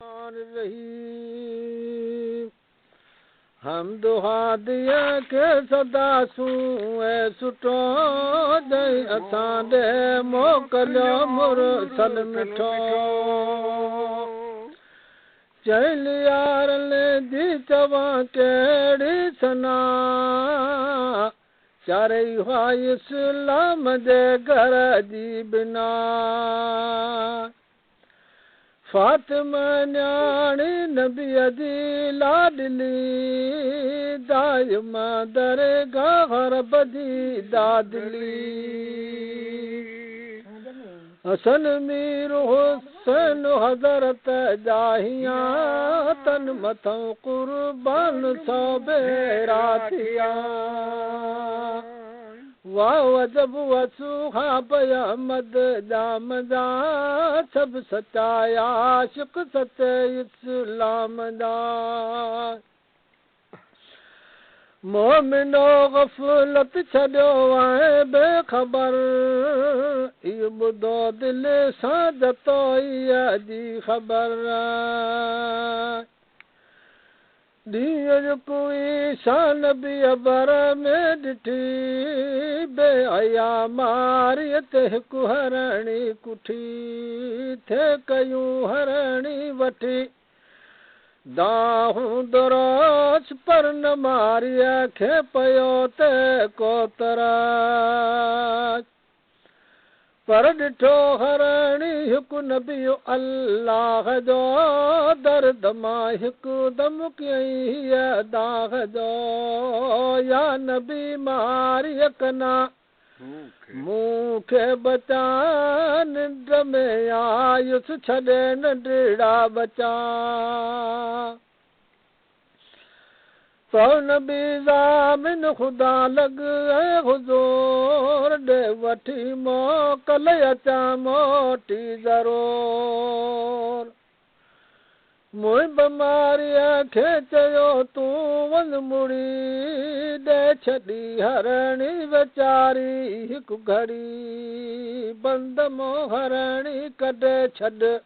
रही हम दुआ दिया के सदा सू ऐ सुठो दई असां दे मोकलियो मुरसल मिठो चल यार ले दी चवा केड़ी सना चारे हुआ इस्लाम दे घर जी बिना फातिमा न्याणी नबीअ जी लाडली दाइमा दरगाह रब जी दादली हसन मीर हुसैन हज़रत जाहिया तन मथों कुर्बान सौ बेरातिया वाह वजब वसूहाब अहमद जामदा सब सचाया आशिक सचे इस्लाम दा मोमिनो गफलत छॾियो आहे बेखबर इहो ॿुधो दिलि सां जतो इहा जी ख़बर ॾींहं जो कोई शान बि अबर में ॾिठी बेहया मारीअ ते हिकु हरणी कुठी थे कयूं हरणी वठी दाहूं दरोच पर न मारीअ खे पियो ते कोतराज पर ॾिठो हरणी हिकु नबियो अल्लाह जो दर्द मां हिकदम कयईं दाग जो या नबी मारीअ कना मूंखे बचा निंड में आयुसि छॾे नंढड़ा बचा नबी ज़ामिन ख़ुदा लॻ ऐं हुज़ूर ॾे वठी मोकल अचां मोटी ज़रूर मुंहिंजी बीमारीअ खे चयो तूं वञ मुड़ी ॾे छॾी हरणी वीचारी हिकु घड़ी बंद मो हरणी कढे छॾ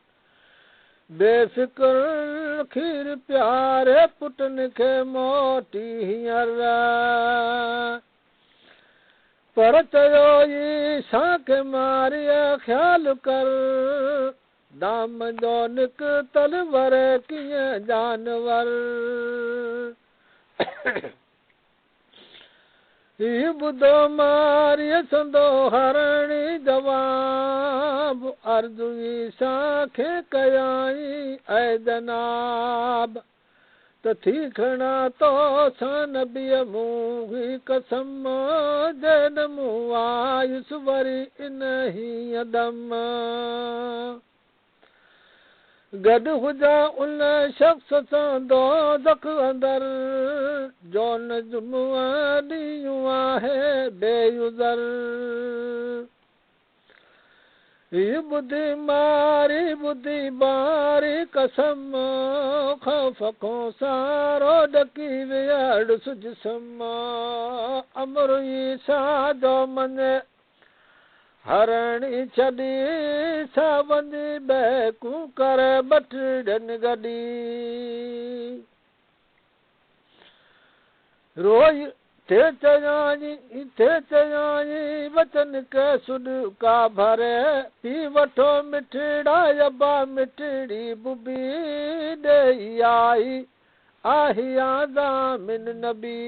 बेफ़िक्र खीर प्यारे पुटनि खे मोटी हींअर पर चयो ईसा खे मारीअ ख़्यालु कर दाम जो निकतल वरे कीअं जानवर ही ॿुधो मारीअ संदो हरणी जवाब अर्ज़ु ईसा खे कयाई ऐ जनाब त थी खणा तो सां नबीअ मूं ही कसम जन मूं आयुसि वरी इन हीअं दम गॾु हुजा उन शख़्स सां दोज़ख अंदर जो न जुमुआ ॾींहुं आहे बेयुज़र हीअ ॿुधी मारी ॿुधी बारी कसम ख़ौफ़ खां सारो ॾकी वियड़ सुजसम अमर ईसा जो मञे हरणी छॾी सावंदी बैकू कर बटड़नि गॾी रोई थे चयाई वचन के सुड का भरे पी वठो मिठड़ा अबा मिठड़ी बुबी ॾेई आई आहिया ज़ामिन नबी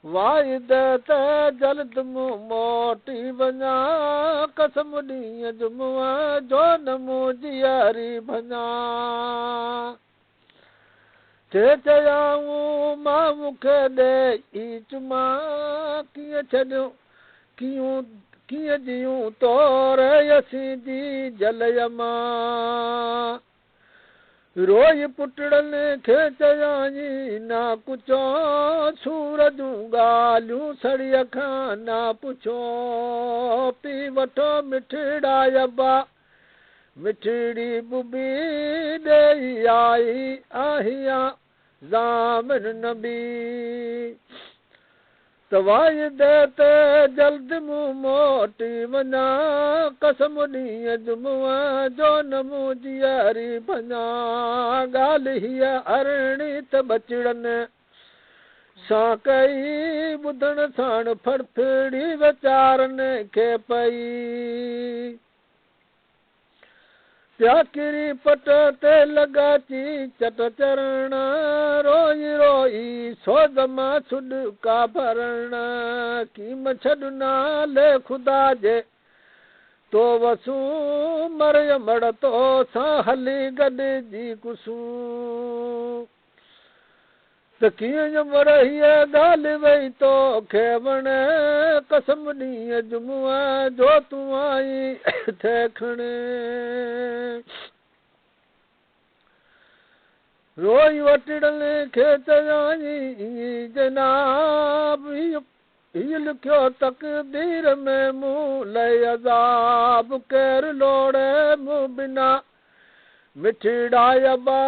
वाइद त जल्द मूं मोटी वञा कसम ॾींहं जुमुआ जो न मूं जियारी भञा थे चयाऊं मां मूंखे ॾेई चुमा कीअं छॾियूं कीअं जियूं तोर यसी जी जलयमा रोई पुटड़नि खे चयाई ना कुझो सूर जूं ॻाल्हियूं सड़ीअ खां ना पुछो पी वठो मिठड़ा अबा मिठड़ी बुबी ॾेई आई आहिया ज़ामिन नबी तवाई देते जल्द मुँह मोटी वञा कसम ॾींहं जुमुआ जो न मूं जियारी भञा ॻाल्हि हीअ अरणी त बचड़नि सां कई ॿुधण साण फड़फड़ी वीचारनि खे पई प्याकिरी पट ते लॻाची चट चरण रोई रोई सोज मां छुॾका भरण कीम छॾ नाले ख़ुदा जे तो वसूं मरियमड़ तो सां हली गॾिजी कुसूं त कीअं मर हीअ ॻाल्हि वई तोखे वणे कसम ॾींहं जुमुआ जो तूं आई थे खणे रोई वटड़नि खे चयाई जनाब हीअ लिखियो तक़दीर में मूं लई अज़ाब केरु लोड़े मूं बिना मिठड़ा यबा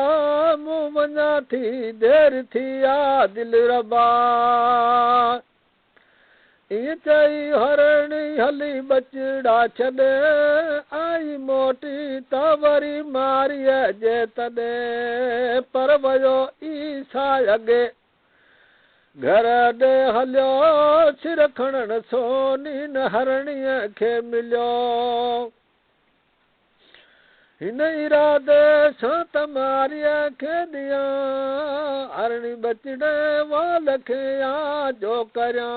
मूं वञा थी देर थी आ दिल रबा ईअं चई हरणी हली बचड़ा छॾे आई मोटी त वरी मारीअ जे तॾे पर वयो ईसा अॻे घर ॾे हलियो सिर खणण सोनी न हरणीअ खे मिलियो हिन इरादे सां त मारीअ खे ॾियां हरणी बचड़े वाल खे आजो करियां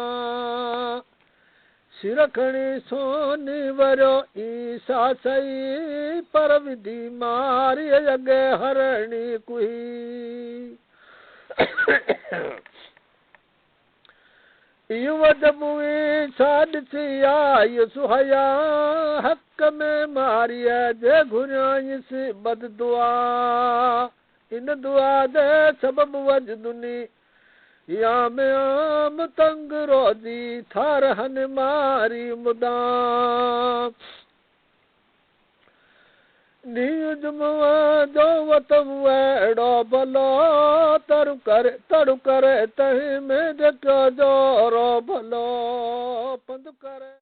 सिर खणी सोनी वरियो ईसा सही पर विधी मारीअ अॻे हरणी कुही इहो वॾी ॾिसी आई सुहया हक़ में मारीअ जे घुरियाईंसि बद दुआ इन दुआ जे सबबु वजदुनी या में आम तंग रोज़ी थारहन मारी मुदां ॾींहुं जुमुआ जो वतमु अहिड़ो भलो तड़ु करे तंहिं में जेको जोरो भलो पंधु करे